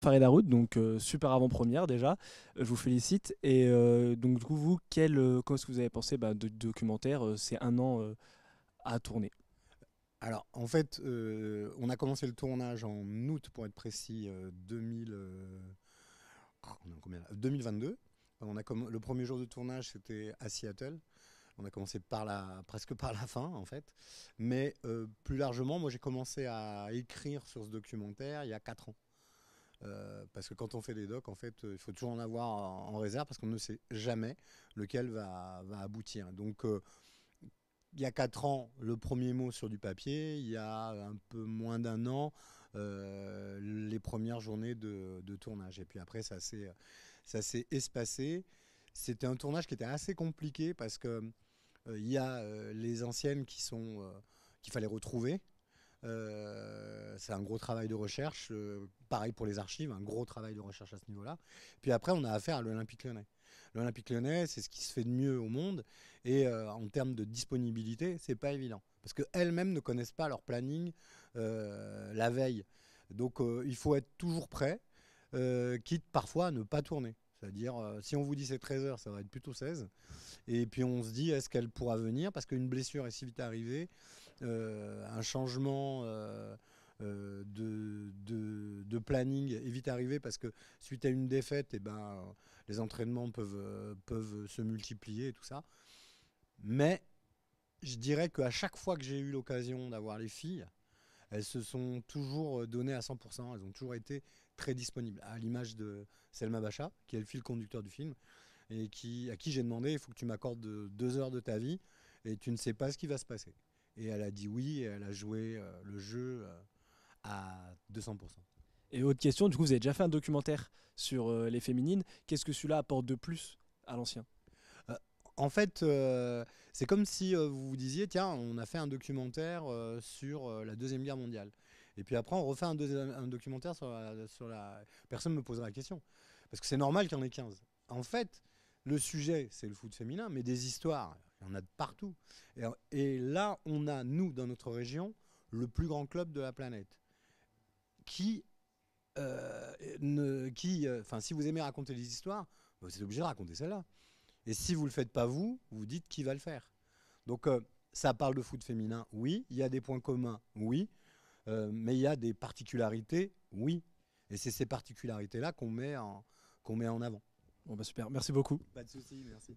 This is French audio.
Farid Harout, donc super avant-première déjà, je vous félicite. Et donc du coup, vous, comment est-ce que vous avez pensé de documentaire c'est un an à tourner? Alors, en fait, on a commencé le tournage en août, pour être précis, 2000, on est en combien là 2022. Le premier jour de tournage, c'était à Seattle. On a commencé presque par la fin, en fait. Mais plus largement, moi, j'ai commencé à écrire sur ce documentaire il y a 4 ans. Parce que quand on fait des docs, en fait, il faut toujours en avoir en réserve parce qu'on ne sait jamais lequel va aboutir. Donc, il y a 4 ans, le premier mot sur du papier. Il y a un peu moins d'un an, les premières journées de tournage. Et puis après, ça s'est espacé. C'était un tournage qui était assez compliqué parce que il y a les anciennes qu'il fallait retrouver. C'est un gros travail de recherche. Pareil pour les archives, un gros travail de recherche à ce niveau-là. Puis après, on a affaire à l'Olympique lyonnais. L'Olympique lyonnais, c'est ce qui se fait de mieux au monde. Et en termes de disponibilité, c'est pas évident. Parce qu'elles-mêmes ne connaissent pas leur planning la veille. Donc il faut être toujours prêt, quitte parfois à ne pas tourner. C'est-à-dire, si on vous dit c'est 13 heures, ça va être plutôt 16. Et puis on se dit, est-ce qu'elle pourra venir? Parce qu'une blessure est si vite arrivée, un changement de planning est vite arrivé parce que suite à une défaite, eh ben, les entraînements peuvent se multiplier et tout ça. Mais je dirais qu'à chaque fois que j'ai eu l'occasion d'avoir les filles, elles se sont toujours données à 100%. Elles ont toujours été très disponibles. À l'image de Selma Bacha, qui est le fil conducteur du film, et à qui j'ai demandé, il faut que tu m'accordes 2 heures de ta vie, et tu ne sais pas ce qui va se passer. Et elle a dit oui, et elle a joué le jeu à 200%. Et autre question, du coup, vous avez déjà fait un documentaire sur les féminines. Qu'est-ce que celui-là apporte de plus à l'ancien? Euh, En fait, c'est comme si vous vous disiez, tiens, on a fait un documentaire sur la Deuxième Guerre mondiale. Et puis après, on refait un documentaire sur la. Personne ne me posera la question. Parce que c'est normal qu'il y en ait 15. En fait, le sujet, c'est le foot féminin, mais des histoires, il y en a de partout. Et là, on a, nous, dans notre région, le plus grand club de la planète. Qui, si vous aimez raconter des histoires, vous êtes obligé de raconter celle-là. Et si vous ne le faites pas vous, vous dites qui va le faire. Donc ça parle de foot féminin, oui. Il y a des points communs, oui. Mais il y a des particularités, oui. Et c'est ces particularités-là qu'on met en avant. Bon, bah super, merci beaucoup. Pas de souci, merci.